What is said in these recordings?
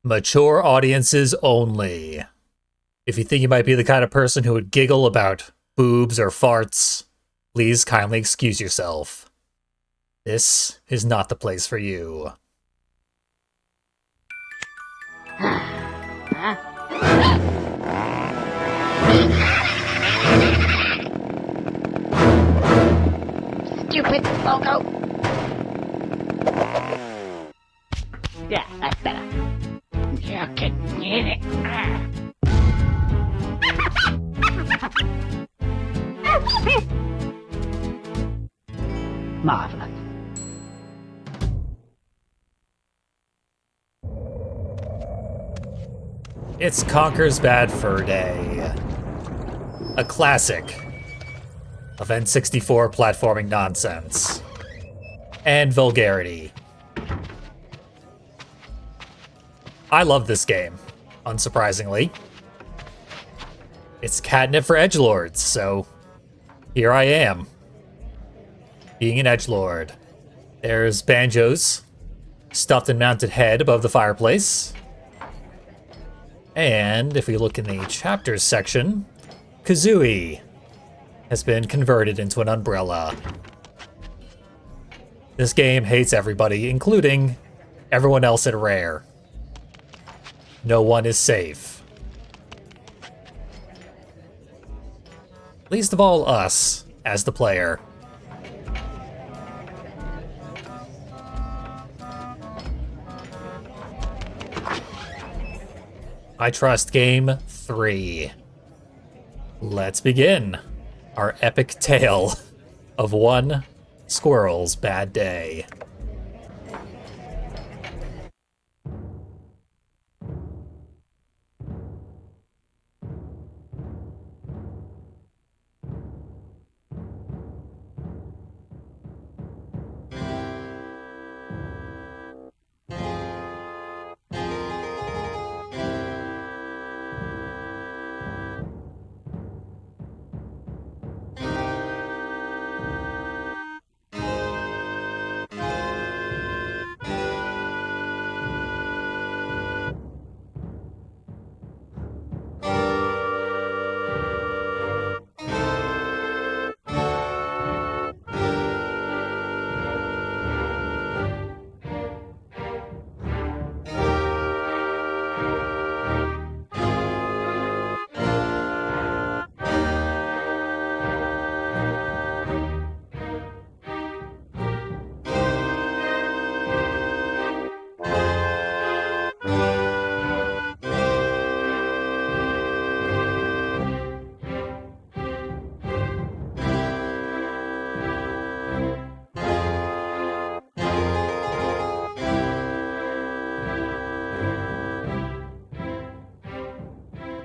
Mature audiences only. If you think you might be the kind of person who would giggle about boobs or farts, please kindly excuse yourself. This is not the place for you. Stupid logo. Yeah, that's better. You can eat it. Marvelous. It's Conker's Bad Fur Day. A classic of N64 platforming nonsense. And vulgarity. I love this game, unsurprisingly. It's catnip for edgelords, so here I am, being an edgelord. There's banjos, stuffed and mounted head above the fireplace. And if we look in the chapters section, Kazooie has been converted into an umbrella. This game hates everybody, including everyone else at Rare. No one is safe. Least of all us, as the player. I trust Game 3. Let's begin our epic tale of one squirrel's bad day.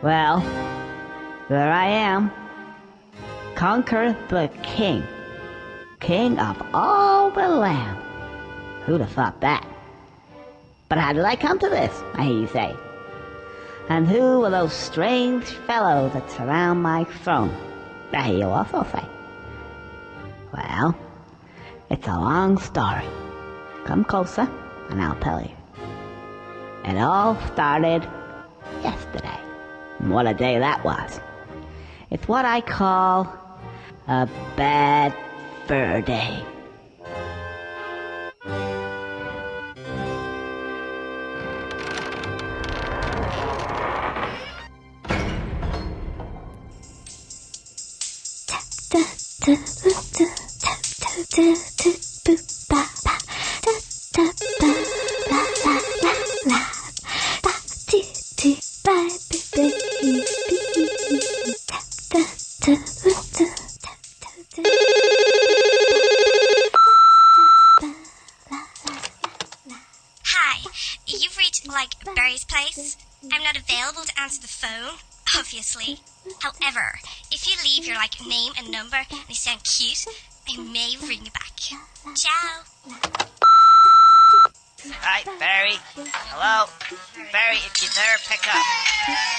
Well, there I am. Conker the king. King of all the land. Who'd have thought that? But how did I come to this, I hear you say? And who are those strange fellows that surround my throne? I hear you also say. Well, it's a long story. Come closer, and I'll tell you. It all started yesterday. What a day that was. It's what I call a bad fur day. Hi, you've reached, Barry's place. I'm not available to answer the phone, obviously. However, if you leave your, name and number and you sound cute, I may ring you back. Ciao. Hi, Barry. Hello? Barry, if you're there, pick up.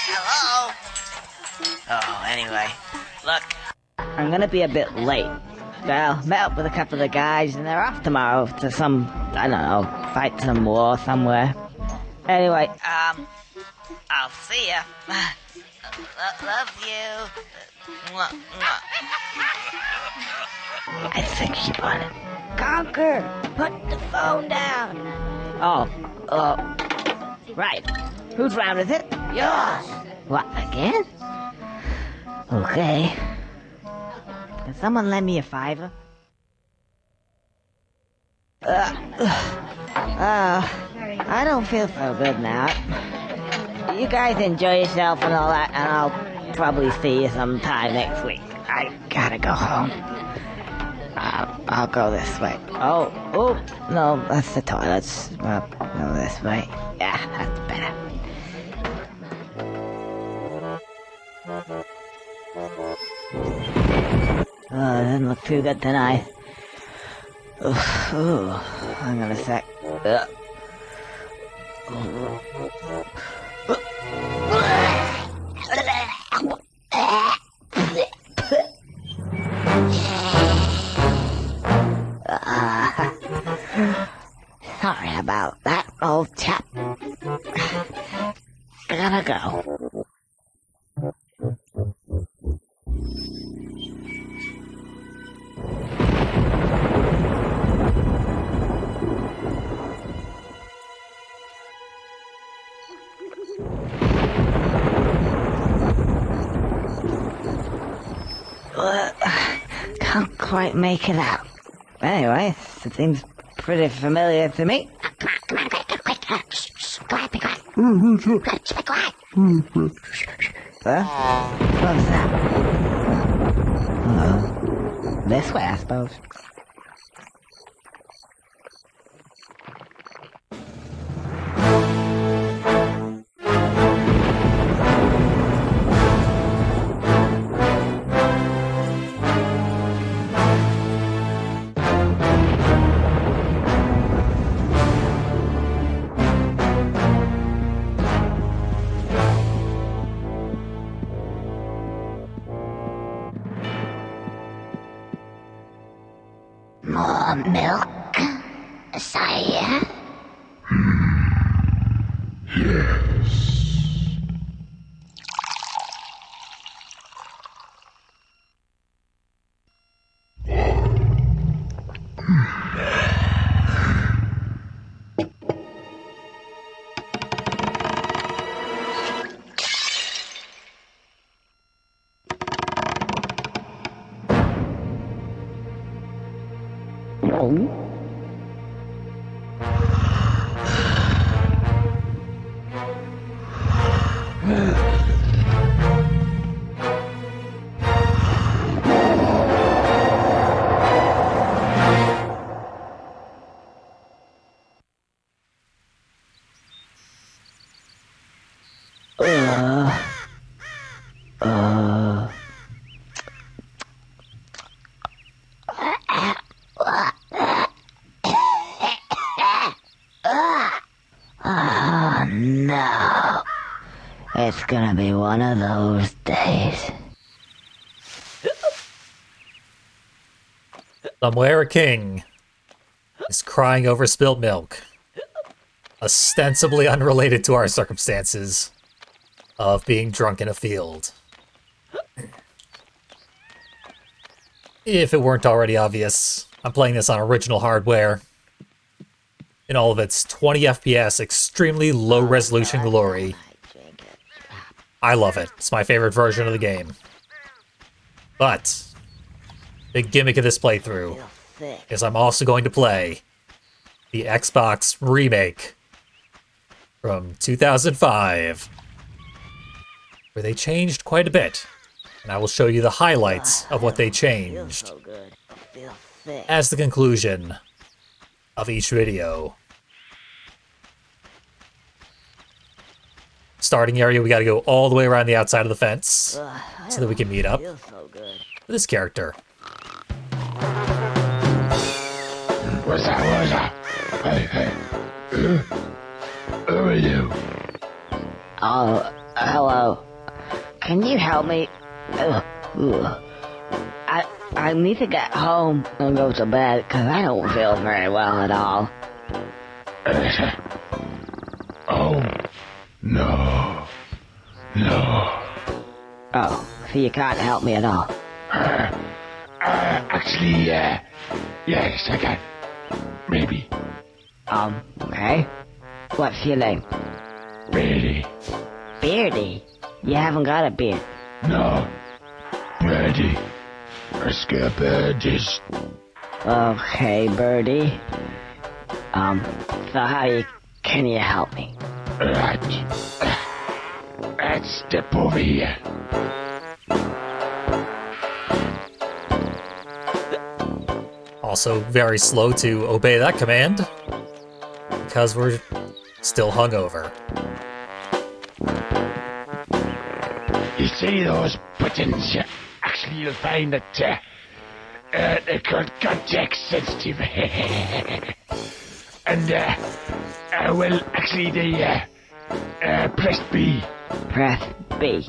Hello? Oh, anyway. Look. I'm gonna be a bit late. Well, met up with a couple of the guys and they're off tomorrow to some, I don't know, fight some war somewhere. Anyway, I'll see ya. Love you. Mwah, mwah. I think she bought it. Conker, put the phone down. Oh, right. Whose round is it? Yours. What, again? Okay. Can someone lend me a $5? I don't feel so good now. You guys enjoy yourself and all that, and I'll probably see you sometime next week. I gotta go home. I'll go this way. Oh, no, that's the toilets. Go this way. Yeah, that's better. Oh, it doesn't look too good tonight. Ooh, hang on a sec. Sorry about that, old chap. Gotta go. Can't quite make it out. Anyway, it seems pretty familiar to me. Huh? What's that? This way, I suppose. More milk, sire? Oh no. It's gonna be one of those days. Somewhere a king is crying over spilled milk, ostensibly unrelated to our circumstances of being drunk in a field. If it weren't already obvious, I'm playing this on original hardware in all of its 20 FPS, extremely low resolution glory. I love it. It's my favorite version of the game. But the gimmick of this playthrough is I'm also going to play the Xbox Remake from 2005, where they changed quite a bit, and I will show you the highlights of what they changed as the conclusion of each video. Starting area, we gotta go all the way around the outside of the fence so that we can meet up with this character. What's that? Hey. Who are you? Oh, hello. Can you help me? I need to get home and go to bed because I don't feel very well at all. Oh, home. No. No. Oh, so you can't help me at all. Actually, yes, I can. Maybe. Okay. What's your name? Beardy. Beardy? You haven't got a beard. No. Birdie. A scare birdies. Okay, Birdie. So can you help me? Right. Let's step over here. Also very slow to obey that command, because we're still hungover. You see those buttons? Actually, you'll find that they're called context sensitive. And, well, actually, they press B. Press B.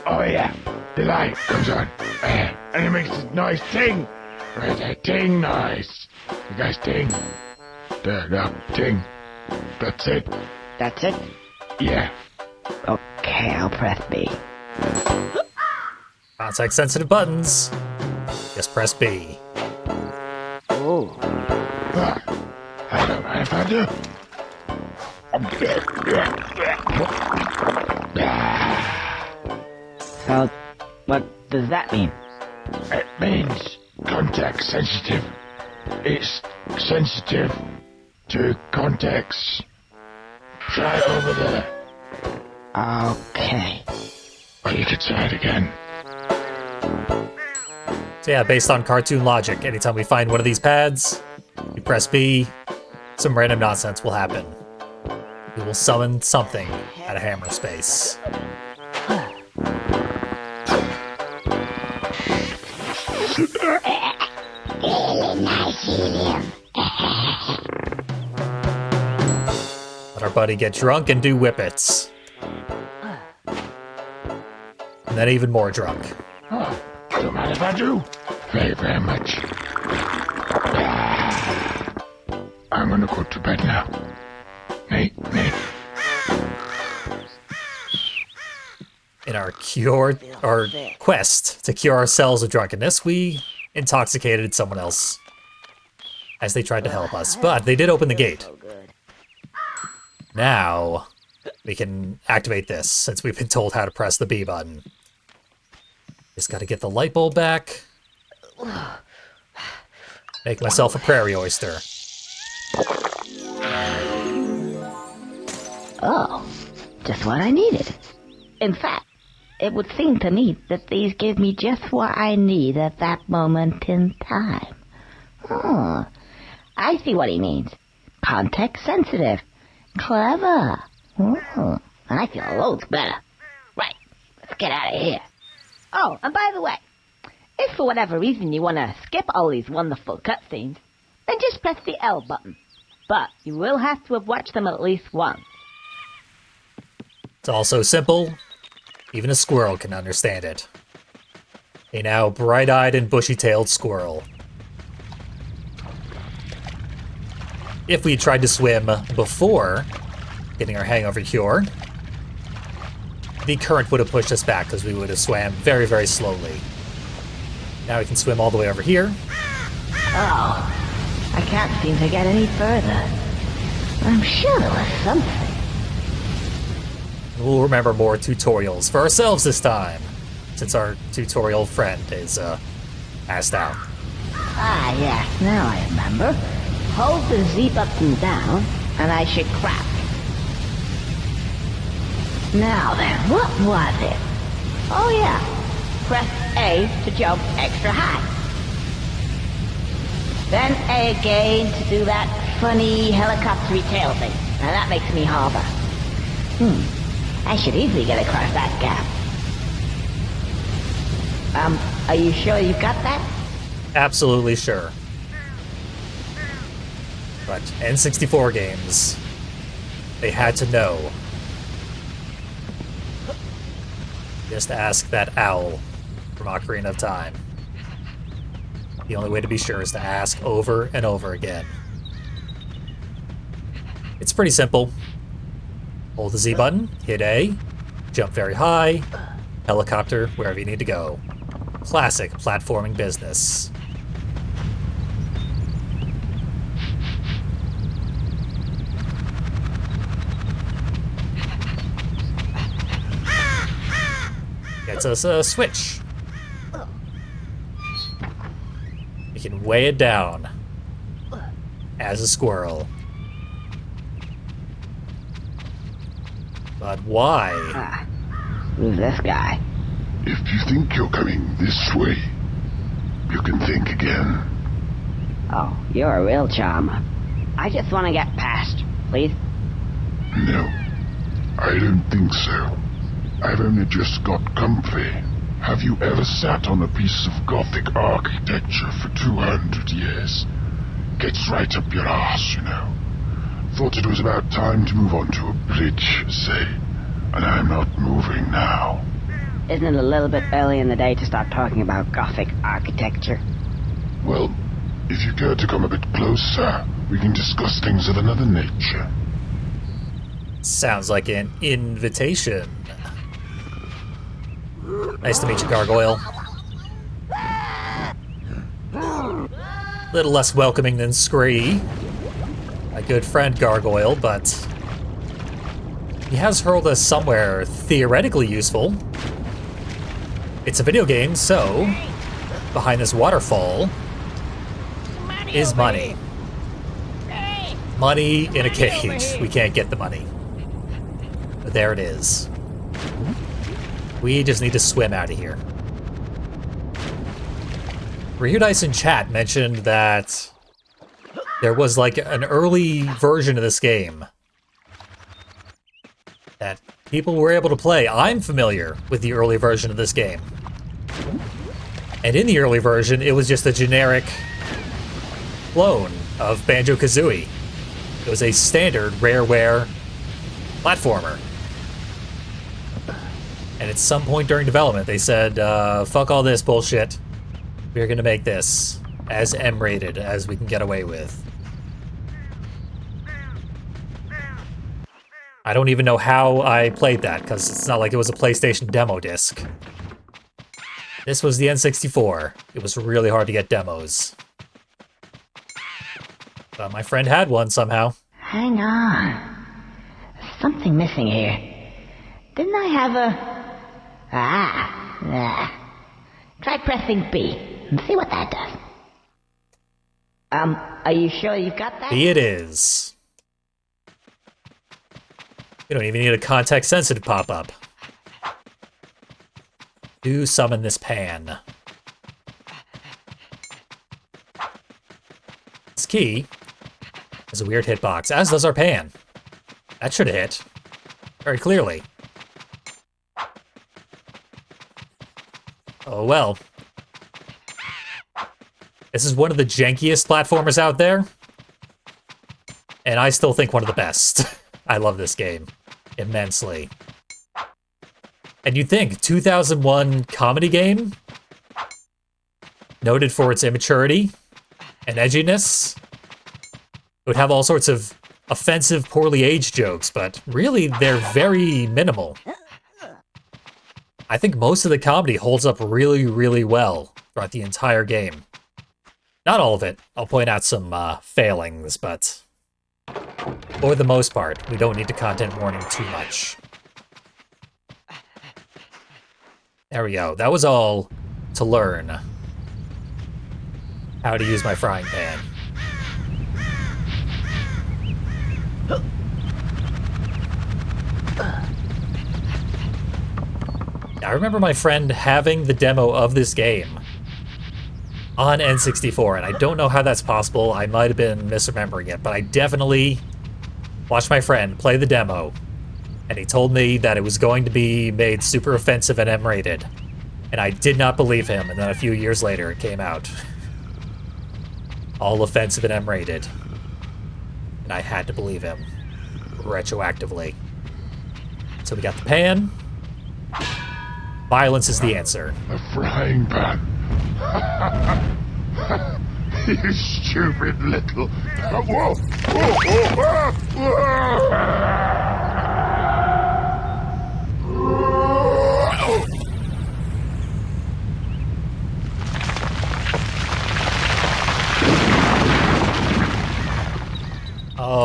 Oh, yeah. The light comes on. And it makes this nice ting. Right, a ting noise. You guys ting. There, no, ting. That's it. That's it? Yeah. Okay, I'll press B. Context sensitive buttons. Just press B. Ooh. I don't mind if I do. So, what does that mean? It means context sensitive. It's sensitive to context. Try it over there. Okay. Or you could try it again. So yeah, based on cartoon logic, anytime we find one of these pads, we press B, some random nonsense will happen. We will summon something out of hammer space. Let our buddy get drunk and do whippets. And then even more drunk. Oh, don't mind if I do. Very, very much. I'm gonna go to bed now. Nate. In our quest to cure ourselves of drunkenness, we intoxicated someone else as they tried to help us, but they did open the gate. Now we can activate this since we've been told how to press the B button. Just gotta get the light bulb back. Make myself a prairie oyster. Oh, just what I needed. In fact, it would seem to me that these give me just what I need at that moment in time. Oh, I see what he means. Context sensitive. Clever. Oh, I feel loads better. Right, let's get out of here. Oh, and by the way, if for whatever reason you want to skip all these wonderful cutscenes, then just press the L button. But you will have to have watched them at least once. It's also simple. Even a squirrel can understand it. A now bright-eyed and bushy-tailed squirrel. If we tried to swim before getting our hangover cure, the current would have pushed us back because we would have swam very, very slowly. Now we can swim all the way over here. Oh, I can't seem to get any further. I'm sure there was something. We'll remember more tutorials for ourselves this time, since our tutorial friend is passed out. Ah, yes, now I remember. Hold the Z button down, and I should crack. Now then, what was it? Oh yeah, press A to jump extra high. Then A again to do that funny helicopter tail thing. Now that makes me hover. I should easily get across that gap. Are you sure you got that? Absolutely sure. But N64 games, they had to know. Just ask that owl from Ocarina of Time. The only way to be sure is to ask over and over again. It's pretty simple. Hold the Z button, hit A, jump very high, helicopter wherever you need to go. Classic platforming business. Gets us a switch. We can weigh it down as a squirrel. But why? Who's this guy? If you think you're coming this way, you can think again. Oh, you're a real charmer. I just want to get past, please. No, I don't think so. I've only just got comfy. Have you ever sat on a piece of Gothic architecture for 200 years? Gets right up your arse, you know. Thought it was about time to move on to a bridge, say. And I'm not moving now. Isn't it a little bit early in the day to start talking about Gothic architecture? Well, if you care to come a bit closer, we can discuss things of another nature. Sounds like an invitation. Nice to meet you, Gargoyle. Little less welcoming than Scree. A good friend, Gargoyle, but he has hurled us somewhere theoretically useful. It's a video game, so behind this waterfall is money. Money in a cage. We can't get the money. But there it is. We just need to swim out of here. Rehudice in chat mentioned that there was like an early version of this game that people were able to play. I'm familiar with the early version of this game. And in the early version, it was just a generic clone of Banjo-Kazooie. It was a standard Rareware platformer. And at some point during development, they said, fuck all this bullshit. We're gonna make this as M-rated as we can get away with. I don't even know how I played that, because it's not like it was a PlayStation demo disc. This was the N64. It was really hard to get demos. But my friend had one somehow. Hang on. There's something missing here. Didn't I have a... Try pressing B and see what that does. Are you sure you've got that? B it is. You don't even need a context-sensitive pop-up. Do summon this pan. This key has a weird hitbox, as does our pan. That should have hit. Very clearly. Oh well. This is one of the jankiest platformers out there. And I still think one of the best. I love this game immensely. And you'd think, 2001 comedy game? Noted for its immaturity and edginess. It would have all sorts of offensive, poorly aged jokes, but really, they're very minimal. I think most of the comedy holds up really, really well throughout the entire game. Not all of it. I'll point out some failings, but for the most part, we don't need to content warning too much. There we go. That was all to learn how to use my frying pan. I remember my friend having the demo of this game on N64, and I don't know how that's possible. I might have been misremembering it, but I definitely watched my friend play the demo, and he told me that it was going to be made super offensive and M-rated, and I did not believe him, and then a few years later it came out. All offensive and M-rated. And I had to believe him. Retroactively. So we got the pan. Violence is the answer. A frying pan. You stupid little... Whoa! Whoa! Whoa!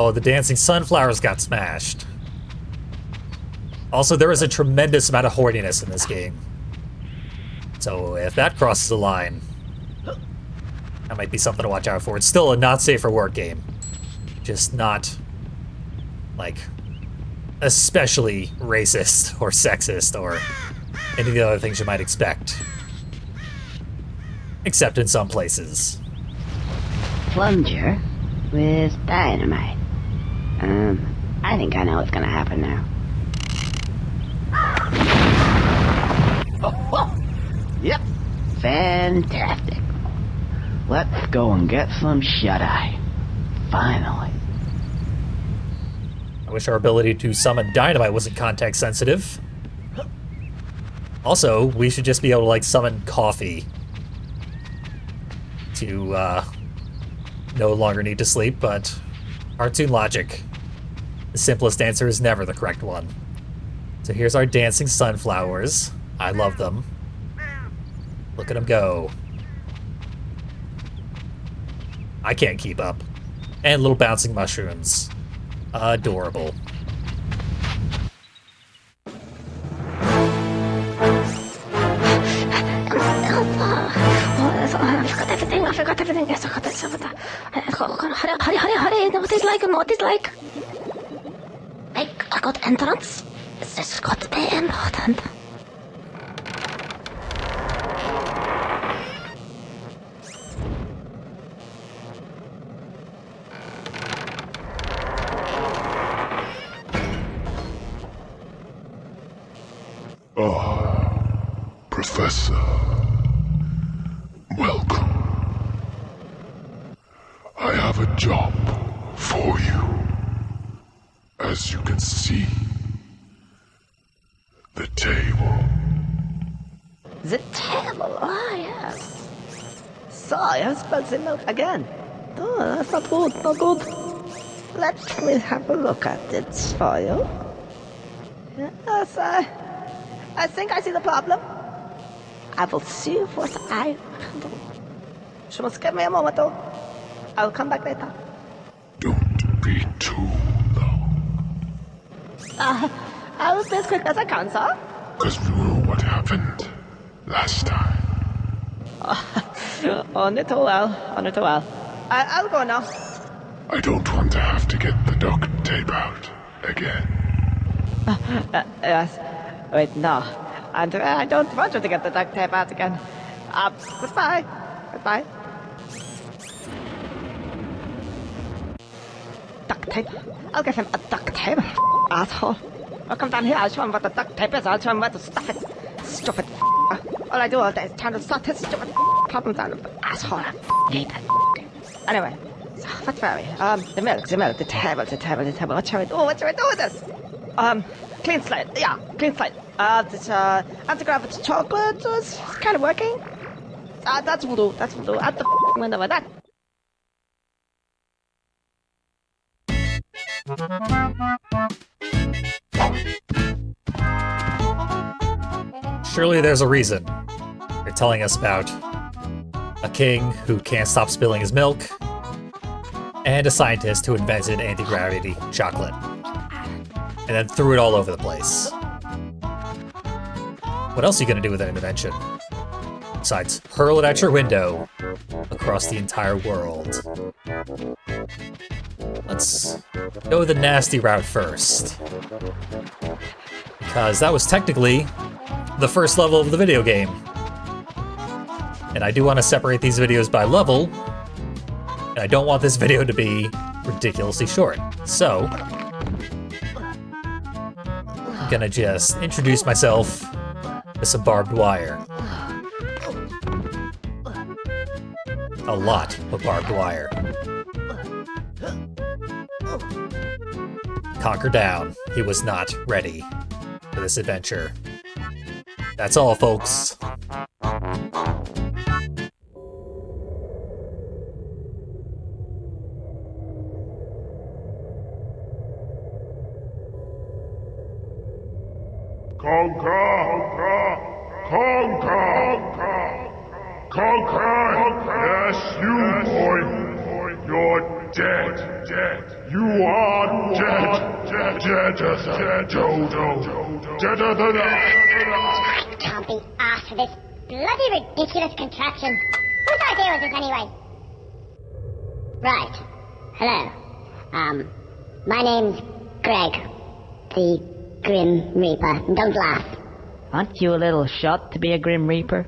Oh, the dancing sunflowers got smashed. Also, there is a tremendous amount of horniness in this game. So if that crosses the line, that might be something to watch out for. It's still a not safe for work game. Just not, like, especially racist or sexist or any of the other things you might expect. Except in some places. Plunger with dynamite. I think I know what's gonna happen now. Yep. Fantastic. Let's go and get some shut-eye. Finally. I wish our ability to summon dynamite wasn't context sensitive. Also, we should just be able to, like, summon coffee to, no longer need to sleep, but cartoon logic. The simplest answer is never the correct one. So here's our dancing sunflowers. I love them. Look at them go. I can't keep up. And little bouncing mushrooms. Adorable. I forgot everything. Yes, I got this. Hurry. What is like? I got entrance. This has got to be important. Professor, welcome. I have a job for you. As you can see, the table. The table. Ah, yes. So, I have spilled the milk again. Oh, that's not good. Not good. Let me have a look at it for you. Yes, I think I see the problem. I will see what I can do. Just give me a moment, though. I'll come back later. Don't be too long. I will be as quick as I can, sir. Because we know what happened last time. Only too well. I'll go now. I don't want to have to get the duct tape out again. Yes. Wait, no. I don't want you to get the duct tape out again. Goodbye. Duct tape? I'll give him a duct tape. Asshole. I'll come down here, I'll show him what the duct tape is, I'll show him where to stuff it. Stupid. All I do all day is trying to sort his stupid problems out of the asshole. I hate that. Anyway, so what fairy? The milk, the table. What shall we do with this? Clean slate. Yeah, clean slate. This anti-gravity chocolate is kind of working. That's voodoo. At the window with that. Surely there's a reason. They're telling us about a king who can't stop spilling his milk, and a scientist who invented anti-gravity chocolate, and then threw it all over the place. What else are you gonna do with that invention? Besides, hurl it at your window across the entire world. Let's go the nasty route first. Because that was technically the first level of the video game. And I do want to separate these videos by level, and I don't want this video to be ridiculously short. So, I'm gonna just introduce myself with some barbed wire. A lot of barbed wire. Conker down. He was not ready for this adventure. That's all, folks. Conker! Yes, you boy! You're dead, dead. You are dead, dead, dead, deader than I. I can't be asked for this bloody ridiculous contraption. Whose idea was this anyway? Right. Hello. My name's Greg, the Grim Reaper. Don't laugh. Aren't you a little short to be a Grim Reaper?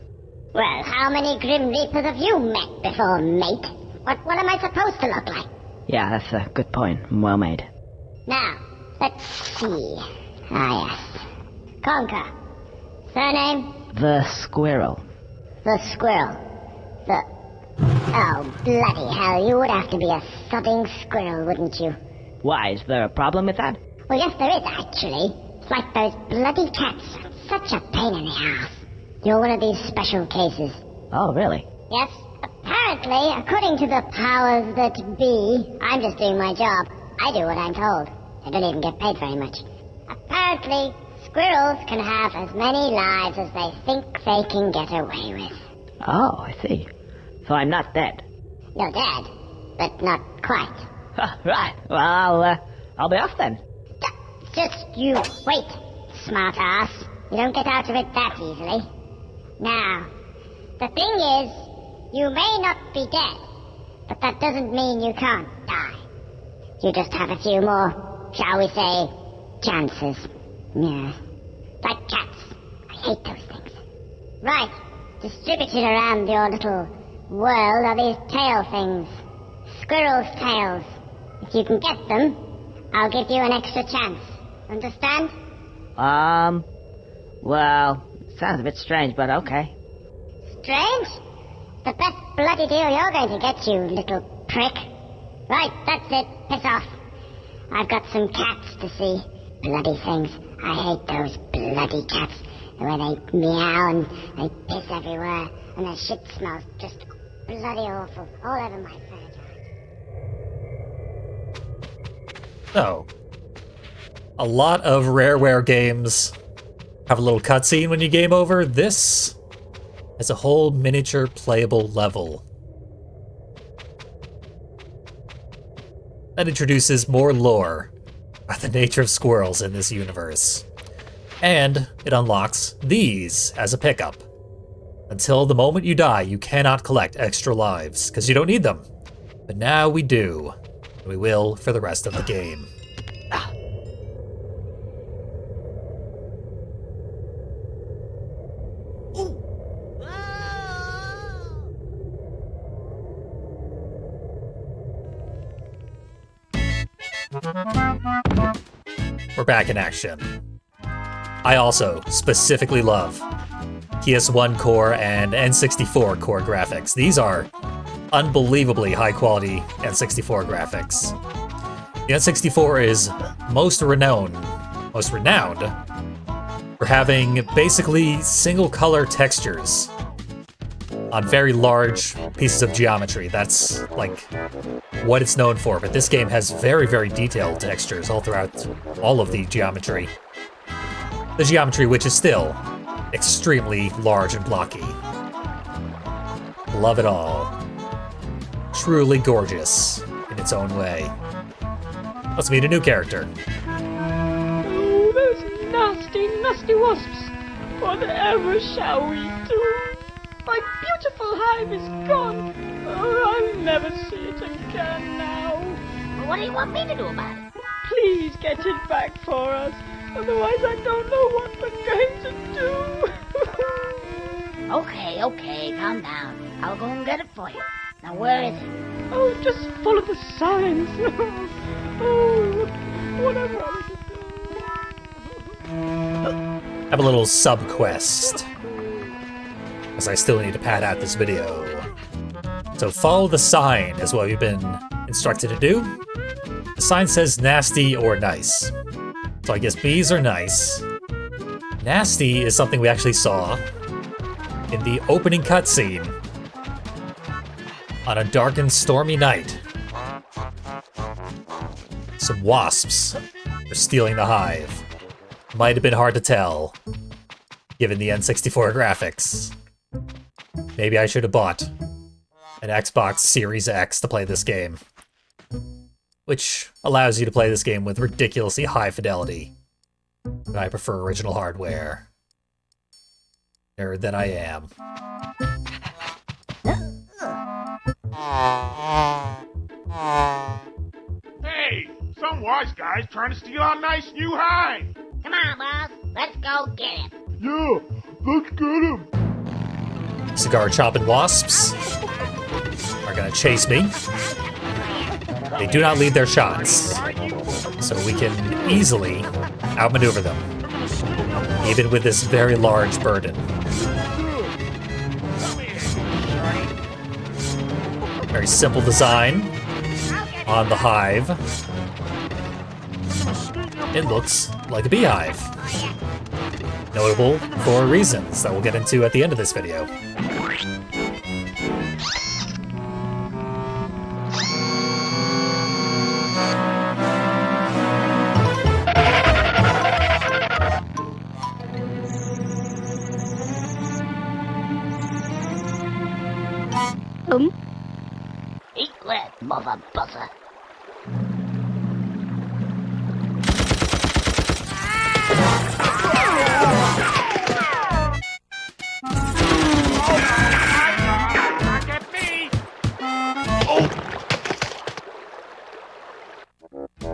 Well, how many Grim Reapers have you met before, mate? What am I supposed to look like? Yeah, that's a good point. Well made. Now, let's see. Ah, yes. Conker. Surname? The Squirrel. The Squirrel. The... Oh, bloody hell, you would have to be a sodding squirrel, wouldn't you? Why, is there a problem with that? Well, yes, there is, actually. It's like those bloody cats. Such a pain in the ass. You're one of these special cases. Oh, really? Yes, apparently, according to the powers that be, I'm just doing my job. I do what I'm told. I don't even get paid very much. Apparently, squirrels can have as many lives as they think they can get away with. Oh, I see. So I'm not dead. You're dead, but not quite. Right. Well, I'll be off then. Just you wait, smart ass. You don't get out of it that easily. Now, the thing is, you may not be dead, but that doesn't mean you can't die. You just have a few more, shall we say, chances. Yeah. Like cats. I hate those things. Right. Distributed around your little world are these tail things. Squirrel's tails. If you can get them, I'll give you an extra chance. Understand? Well, it sounds a bit strange, but okay. Strange? The best bloody deal you're going to get, you little prick. Right, that's it. Piss off. I've got some cats to see. Bloody things. I hate those bloody cats. The way they meow and they piss everywhere. And their shit smells just bloody awful. All over my furniture. So, a lot of Rareware games have a little cutscene when you game over. This has a whole miniature playable level that introduces more lore about the nature of squirrels in this universe. And it unlocks these as a pickup. Until the moment you die, you cannot collect extra lives, because you don't need them. But now we do. And we will for the rest of the game. We're back in action. I also specifically love PS1 core and N64 core graphics. These are unbelievably high quality N64 graphics. The N64 is most renowned for having basically single color textures on very large pieces of geometry. That's like what it's known for, but this game has very, very detailed textures all throughout all of the geometry. The geometry which is still extremely large and blocky. Love it all. Truly gorgeous in its own way. Let's meet a new character. Oh, those nasty, nasty wasps. Whatever shall we do? My beautiful hive is gone. Oh, I'll never see it again now. Well, what do you want me to do about it? Please get it back for us. Otherwise, I don't know what we're going to do. Okay, calm down. I'll go and get it for you. Now, where is it? Oh, just follow the signs. Oh, whatever are we to do? Have a little sub-quest, as I still need to pad out this video. So follow the sign is what we've been instructed to do. The sign says nasty or nice. So I guess bees are nice. Nasty is something we actually saw in the opening cutscene on a dark and stormy night. Some wasps are stealing the hive. Might have been hard to tell, given the N64 graphics. Maybe I should have bought an Xbox Series X to play this game. which allows you to play this game with ridiculously high fidelity. But I prefer original hardware. Nerd that I am. Hey, some wise guy's trying to steal our nice new hive. Come on, boss. Let's go get him. Yeah, let's get him. Cigar chopping wasps are gonna chase me. They do not lead their shots, so we can easily outmaneuver them, even with this very large burden. Very simple design on the hive. It looks like a beehive. Notable for reasons that we'll get into at the end of this video. Eat that, mother buzzer.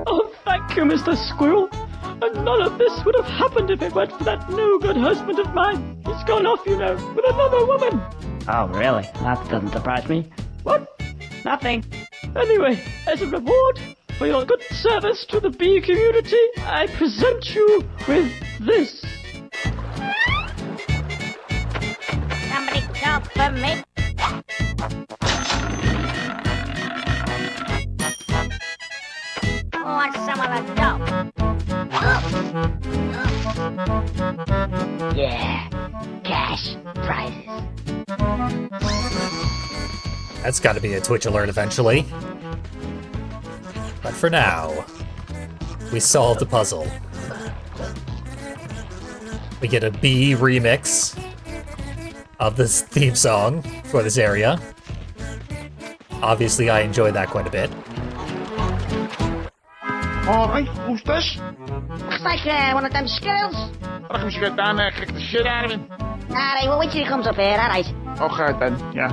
Oh, thank you, Mr. Squirrel. And none of this would have happened if it weren't for that no-good husband of mine. He's gone off, you know, with another woman. Oh, really? That doesn't surprise me. What? Nothing. Anyway, as a reward for your good service to the bee community, I present you with this. Somebody go for me. Who wants some of the dope? Yeah, cash prizes. That's gotta be a Twitch alert eventually. But for now, we solved the puzzle. We get a bee remix of this theme song for this area. Obviously, I enjoyed that quite a bit. Alright, who's this? Looks like one of them skills. I reckon we should get down there and kick the shit out of him. Alright, well, wait till he comes up here, alright. Okay then, yeah.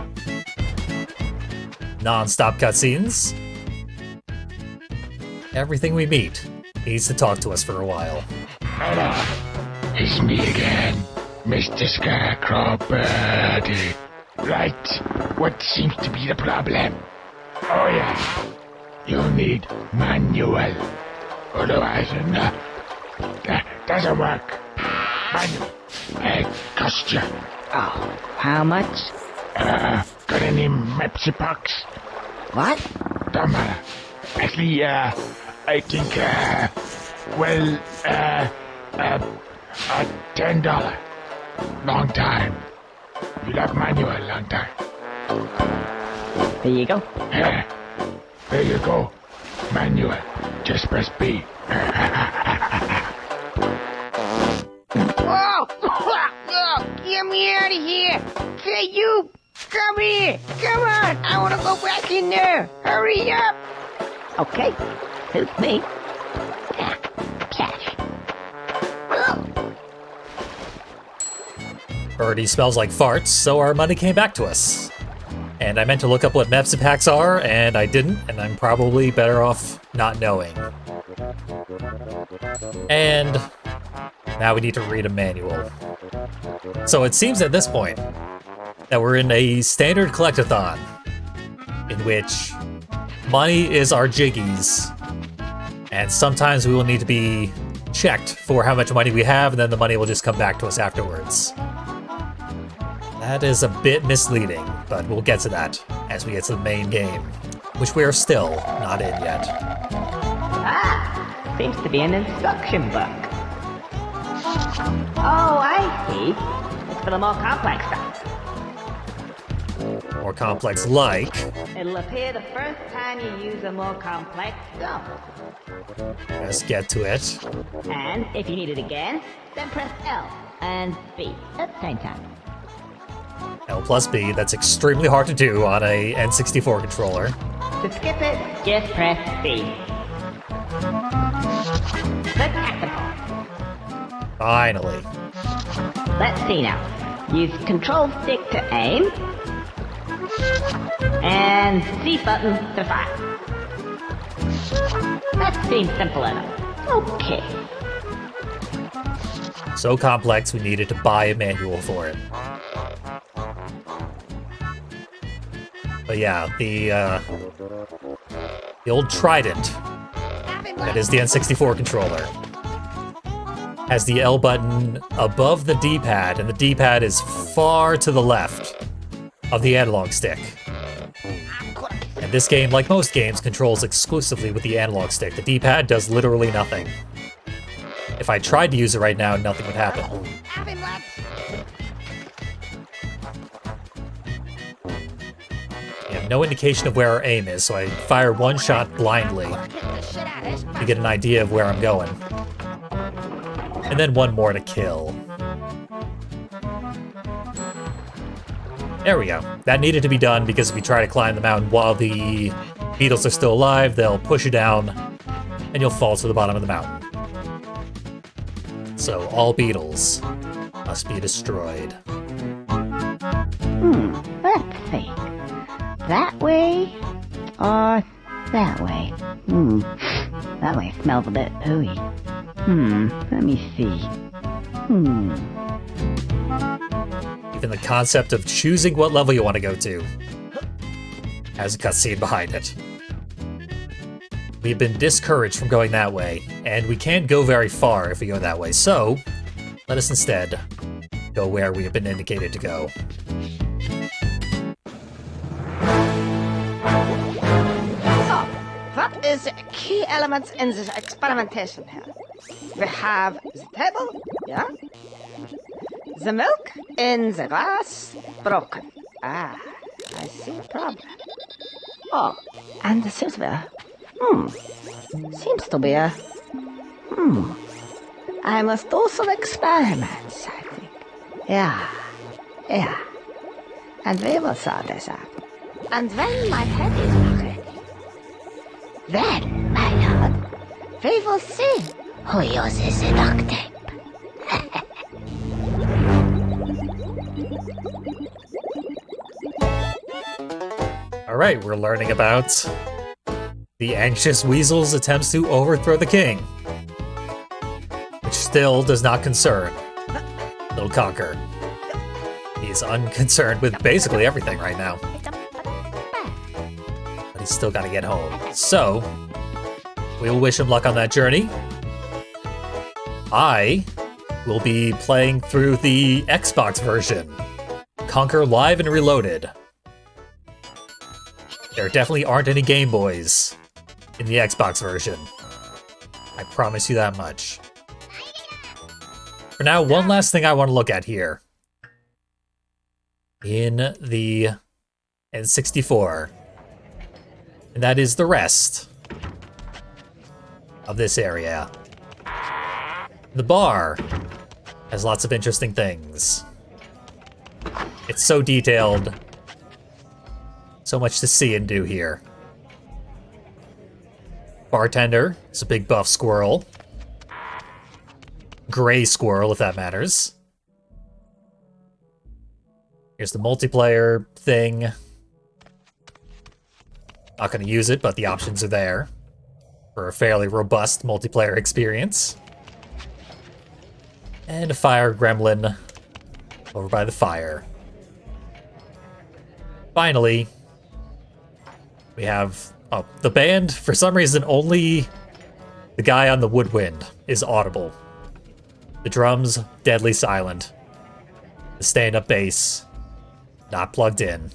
Non-stop cutscenes. Everything we meet needs to talk to us for a while. Hello, it's me again, Mr. Scarecrow Birdie. Right, what seems to be the problem? Oh yeah, you'll need manual. Otherwise, that doesn't work. Manual, cost you. Oh, how much? Got any Mepsi packs? What? Don't matter. Actually, I think, $10. Long time. You love manual, long time. There you go. There you go. Manual. Just press B. Oh! Get me out of here! Hey, you! Come here! Come on! I want to go back in there! Hurry up! Okay, suits me. Cash. Birdie smells like farts, so our money came back to us. And I meant to look up what Mepsi packs are, and I didn't, and I'm probably better off not knowing. And now we need to read a manual. So it seems at this point that we're in a standard collectathon, in which money is our jiggies, and sometimes we will need to be checked for how much money we have, and then the money will just come back to us afterwards. That is a bit misleading, but we'll get to that as we get to the main game, which we are still not in yet. Ah! Seems to be an instruction book. Oh, I see. It's for the more complex stuff. More complex like. It'll appear the first time you use a more complex stuff. Let's get to it. And if you need it again, then press L and B at the same time. L plus B, that's extremely hard to do on a N64 controller. To skip it, just press B. The tactical. Finally. Let's see now. Use control stick to aim. And C button to fire. That seems simple enough. Okay. So complex we needed to buy a manual for it. But yeah, the old Trident, that is the N64 controller, has the L button above the D-pad, and the D-pad is far to the left of the analog stick. And this game, like most games, controls exclusively with the analog stick. The D-pad does literally nothing. If I tried to use it right now, nothing would happen. We have no indication of where our aim is, so I fire one shot blindly to get an idea of where I'm going. And then one more to kill. There we go. That needed to be done because if you try to climb the mountain while the beetles are still alive, they'll push you down and you'll fall to the bottom of the mountain. So all beetles must be destroyed. Let's see. That way or that way? That way smells a bit ooey. Let me see. Even the concept of choosing what level you want to go to has a cutscene behind it. We've been discouraged from going that way, and we can't go very far if we go that way, so let us instead go where we have been indicated to go. So, what is the key elements in this experimentation here? We have the table, yeah? The milk in the glass, broken. I see a problem. Oh, and the silverware. Seems to be a... I must do some experiments, I think. Yeah. And we will sort this out. And when my head is ready, then, my lord, we will see who uses the duct tape. Alright, we're learning about the anxious weasel's attempts to overthrow the king. Which still does not concern little Conker. He's unconcerned with basically everything right now. But he's still gotta get home. So, we'll wish him luck on that journey. I will be playing through the Xbox version. Conker Live and Reloaded. There definitely aren't any Game Boys in the Xbox version. I promise you that much. For now, one last thing I want to look at here. In the N64. And that is the rest of this area. The bar has lots of interesting things. It's so detailed. So much to see and do here. Bartender is a big buff squirrel. Gray squirrel, if that matters. Here's the multiplayer thing. Not gonna use it, but the options are there for a fairly robust multiplayer experience. And a fire gremlin over by the fire. Finally, we have the band. For some reason, only the guy on the woodwind is audible. The drums, deadly silent. The stand-up bass, not plugged in.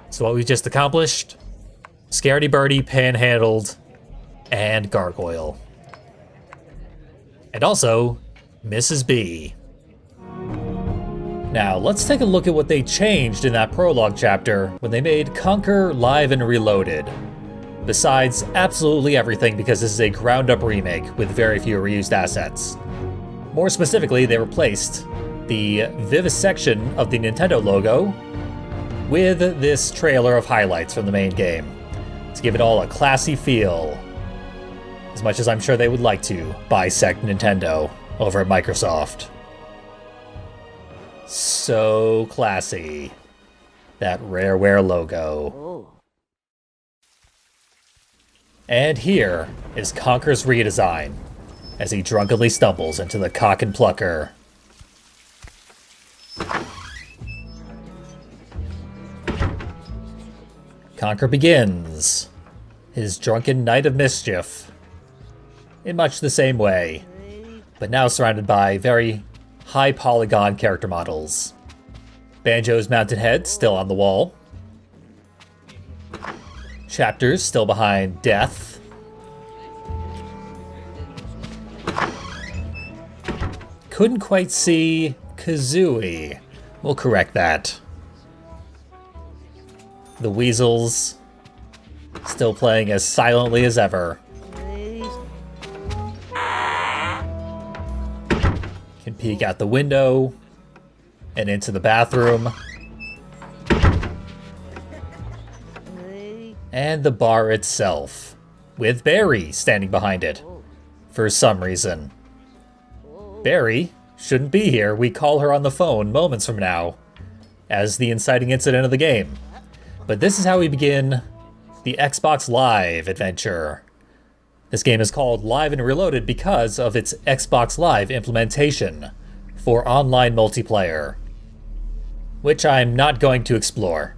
So what we just accomplished, Scaredy Birdie panhandled, and Gargoyle. And also, Mrs. B. Now, let's take a look at what they changed in that prologue chapter when they made Conker Live and Reloaded. Besides absolutely everything, because this is a ground-up remake with very few reused assets. More specifically, they replaced the vivisection of the Nintendo logo with this trailer of highlights from the main game. to give it all a classy feel. As much as I'm sure they would like to bisect Nintendo over at Microsoft. So classy. That Rareware logo. And here is Conker's redesign, as he drunkenly stumbles into the Cock and Plucker. Conker begins his drunken night of mischief in much the same way, but now surrounded by very high polygon character models. Banjo's mounted head still on the wall. Chapters still behind Death. Couldn't quite see Kazooie. We'll correct that. The weasels still playing as silently as ever. Can peek out the window and into the bathroom. And the bar itself, with Barry standing behind it, for some reason. Barry shouldn't be here. We call her on the phone moments from now as the inciting incident of the game. But this is how we begin the Xbox Live adventure. This game is called Live and Reloaded because of its Xbox Live implementation for online multiplayer, which I'm not going to explore.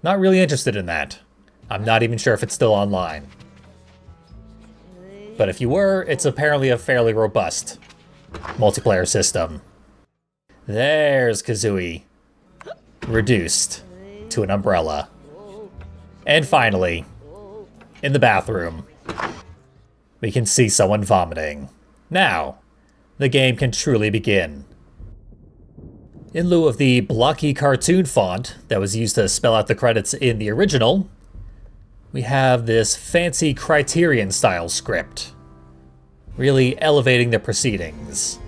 Not really interested in that. I'm not even sure if it's still online. But if you were, it's apparently a fairly robust multiplayer system. There's Kazooie, reduced to an umbrella. And finally, in the bathroom, we can see someone vomiting. Now, the game can truly begin. In lieu of the blocky cartoon font that was used to spell out the credits in the original, we have this fancy Criterion-style script, really elevating the proceedings.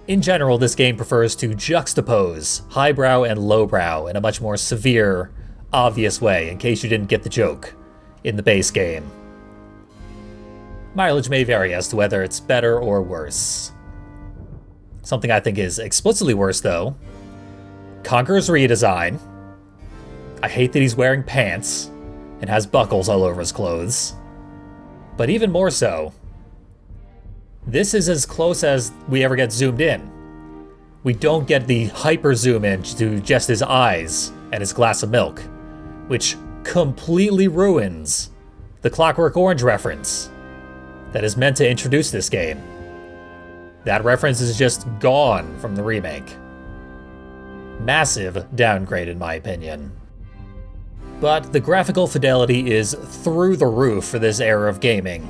In general, this game prefers to juxtapose highbrow and lowbrow in a much more severe, obvious way, in case you didn't get the joke in the base game. Mileage may vary as to whether it's better or worse. Something I think is explicitly worse, though, Conker's redesign. I hate that he's wearing pants and has buckles all over his clothes. But even more so, this is as close as we ever get zoomed in. We don't get the hyper zoom in to just his eyes and his glass of milk, which completely ruins the Clockwork Orange reference that is meant to introduce this game. That reference is just gone from the remake. Massive downgrade in my opinion. But the graphical fidelity is through the roof for this era of gaming.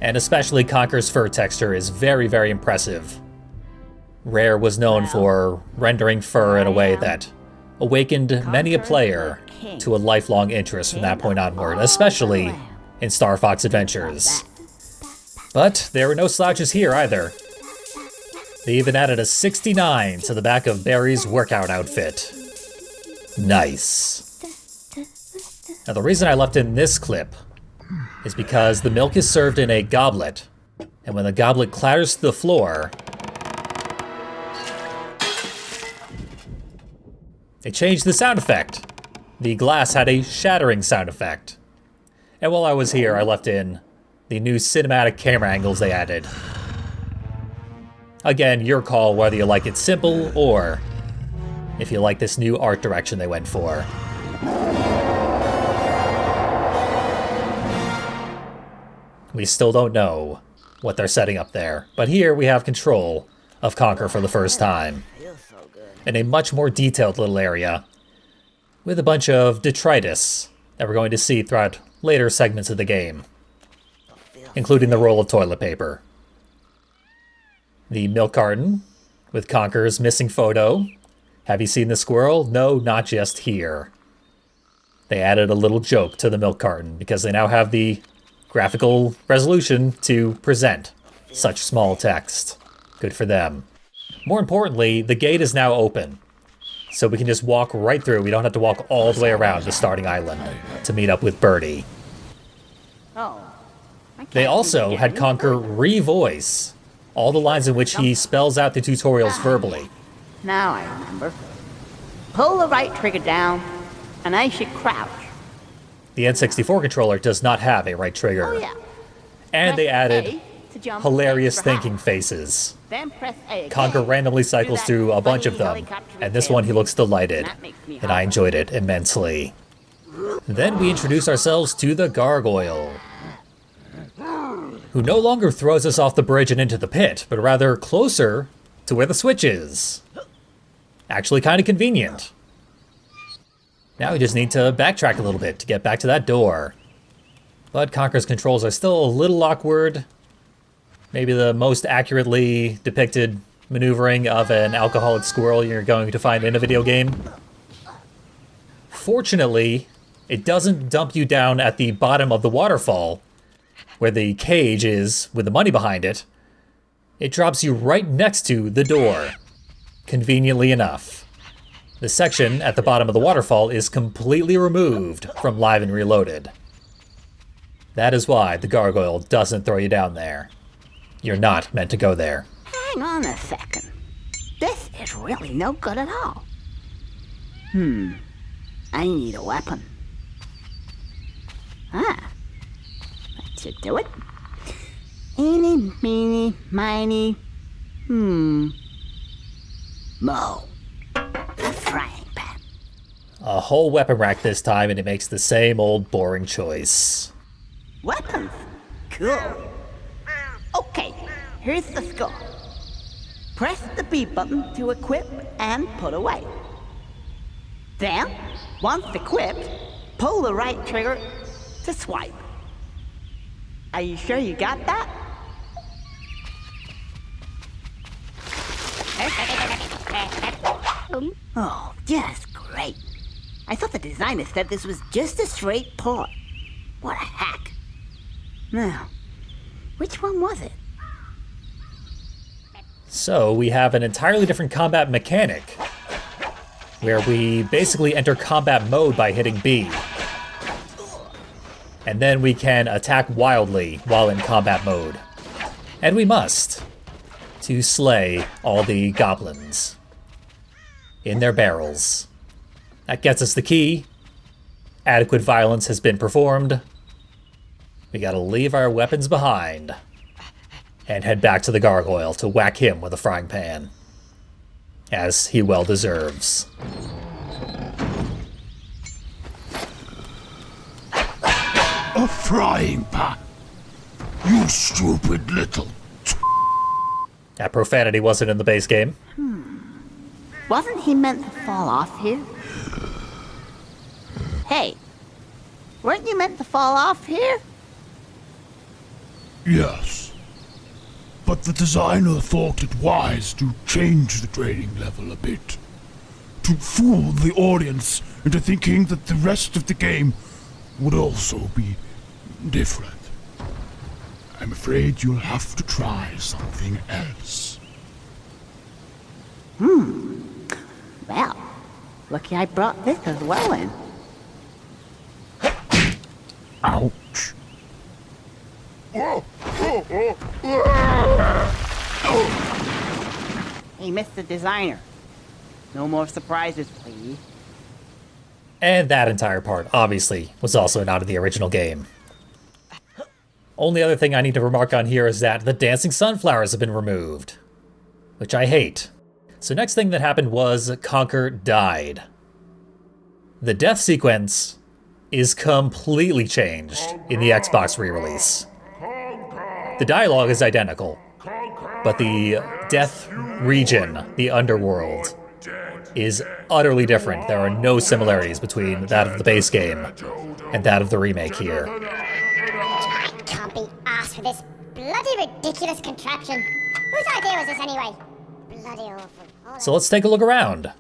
And especially Conker's fur texture is very, very impressive. Rare was known for rendering fur in a way that awakened many a player to a lifelong interest from that point onward, especially in Star Fox Adventures. But there were no slouches here either. They even added a 69 to the back of Barry's workout outfit. Nice. Now the reason I left in this clip is because the milk is served in a goblet, and when the goblet clatters to the floor, it changed the sound effect. The glass had a shattering sound effect. And while I was here, I left in the new cinematic camera angles they added. Again, your call whether you like it simple or if you like this new art direction they went for. We still don't know what they're setting up there, but here we have control of Conker for the first time. In a much more detailed little area, with a bunch of detritus that we're going to see throughout later segments of the game, including the roll of toilet paper. The milk carton, with Conker's missing photo. Have you seen the squirrel? No, not just here. They added a little joke to the milk carton because they now have the graphical resolution to present such small text. Good for them. More importantly, the gate is now open. So we can just walk right through. We don't have to walk all the way around the starting island to meet up with Birdie. Oh. I can't They seem also to had get Conker revoice all the lines in which he spells out the tutorials verbally. Now I remember. Pull the right trigger down, and I should crouch. The N64 controller does not have a right trigger. Oh yeah. And they Press added A to jump, hilarious A for hide. thinking faces. Then press A again. Conker randomly cycles that through a bunch of funny them, helicopter and this tail. one he looks delighted, That makes me and I hot. enjoyed it immensely. Then we introduce ourselves to the gargoyle, who no longer throws us off the bridge and into the pit, but rather closer to where the switch is. Actually kind of convenient. Now we just need to backtrack a little bit to get back to that door. But Conker's controls are still a little awkward. Maybe the most accurately depicted maneuvering of an alcoholic squirrel you're going to find in a video game. Fortunately, it doesn't dump you down at the bottom of the waterfall, where the cage is with the money behind it. It drops you right next to the door, conveniently enough. The section at the bottom of the waterfall is completely removed from Live and Reloaded. That is why the gargoyle doesn't throw you down there. You're not meant to go there. Hang on a second. This is really no good at all. I need a weapon. That should do it. Eeny, meeny, miny. Mo. A frying pan. A whole weapon rack this time, and it makes the same old boring choice. Weapons? Cool. Okay, here's the score. Press the B button to equip and put away. Then, once equipped, pull the right trigger to swipe. Are you sure you got that? Oh, just great. I thought the designer said this was just a straight port. What a hack. Now, which one was it? So we have an entirely different combat mechanic, where we basically enter combat mode by hitting B. And then we can attack wildly while in combat mode. And we must, to slay all the goblins in their barrels. That gets us the key. Adequate violence has been performed. We gotta leave our weapons behind and head back to the gargoyle to whack him with a frying pan, as he well deserves. A frying pan? You stupid little... That profanity wasn't in the base game. Wasn't he meant to fall off here? Hey, weren't you meant to fall off here? Yes. But the designer thought it wise to change the training level a bit. To fool the audience into thinking that the rest of the game would also be different. I'm afraid you'll have to try something else. Well, lucky I brought this as well in. Ouch. Hey, Mr. Designer. No more surprises, please. And that entire part, obviously, was also not in the original game. Only other thing I need to remark on here is that the dancing sunflowers have been removed, which I hate. So next thing that happened was Conker died. The death sequence is completely changed in the Xbox re-release. The dialogue is identical, but the death region, the underworld, is utterly different. There are no similarities between that of the base game and that of the remake here. I can't be asked for this bloody ridiculous contraption. Whose idea was this anyway? Bloody awful. So let's take a look around.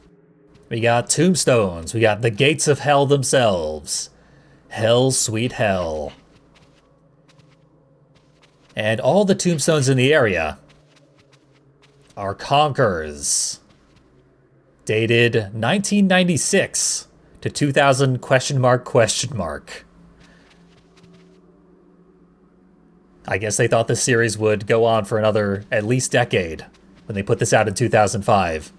We got tombstones, we got the gates of hell themselves. Hell, sweet hell. And all the tombstones in the area are Conkers. dated 1996 to 2000 ? I guess they thought the series would go on for another at least decade when they put this out in 2005.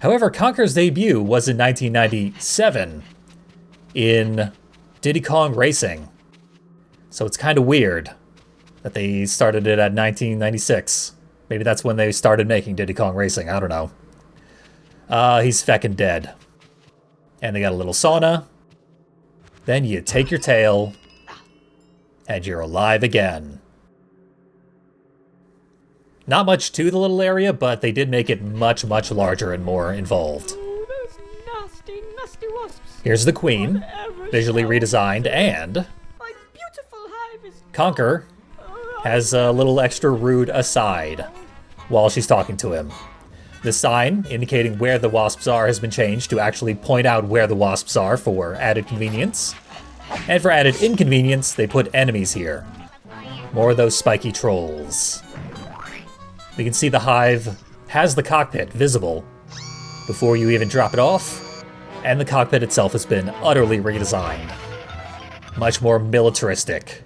However, Conker's debut was in 1997 in Diddy Kong Racing. So it's kind of weird that they started it at 1996. Maybe that's when they started making Diddy Kong Racing, I don't know. He's feckin' dead. And they got a little sauna. Then you take your tail, and you're alive again. Not much to the little area, but they did make it much, much larger and more involved. Oh, those nasty, nasty wasps. Here's the queen, Whatever visually shall we redesigned, do? and My beautiful hive is Conker has a little extra rude aside while she's talking to him. The sign indicating where the wasps are has been changed to actually point out where the wasps are for added convenience. And for added inconvenience, they put enemies here. More of those spiky trolls. We can see the hive has the cockpit visible before you even drop it off, and the cockpit itself has been utterly redesigned. Much more militaristic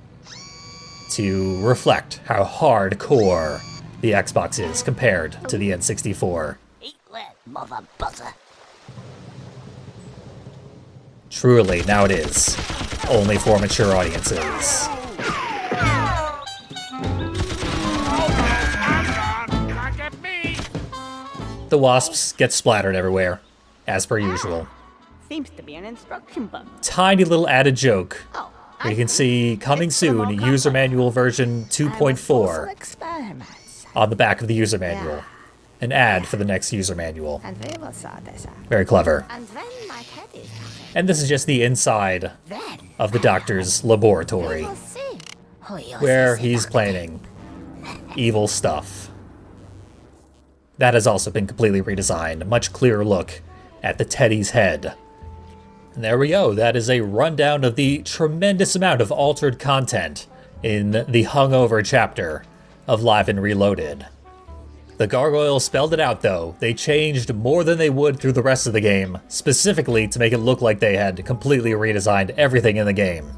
to reflect how hardcore the Xbox is compared to the N64. Eat that, mother butter. Truly, now it is. Only for mature audiences. The wasps get splattered everywhere, as per usual. Seems to be an instruction book. Tiny little added joke. Oh, You can see coming soon, user manual version 2.4 experiments. on the back of the user manual. An ad for the next user manual. And we will sort this out. Very clever. And then my teddy's And this is just the inside Then of the doctor's laboratory, we'll see who you're where sissy he's about. planning evil stuff. That has also been completely redesigned. A much clearer look at the Teddy's head. And there we go. That is a rundown of the tremendous amount of altered content in the Hungover chapter of Live and Reloaded. The Gargoyle spelled it out, though. They changed more than they would through the rest of the game, specifically to make it look like they had completely redesigned everything in the game.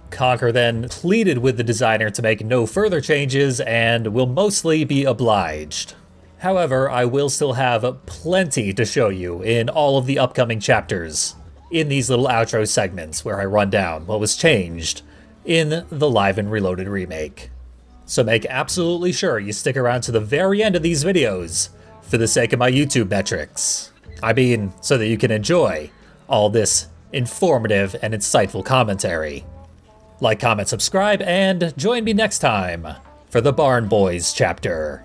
Conker then pleaded with the designer to make no further changes and will mostly be obliged. However, I will still have plenty to show you in all of the upcoming chapters, in these little outro segments where I run down what was changed in the Live and Reloaded remake. So make absolutely sure you stick around to the very end of these videos for the sake of my YouTube metrics. I mean, so that you can enjoy all this informative and insightful commentary. Like, comment, subscribe, and join me next time for the Barn Boys chapter.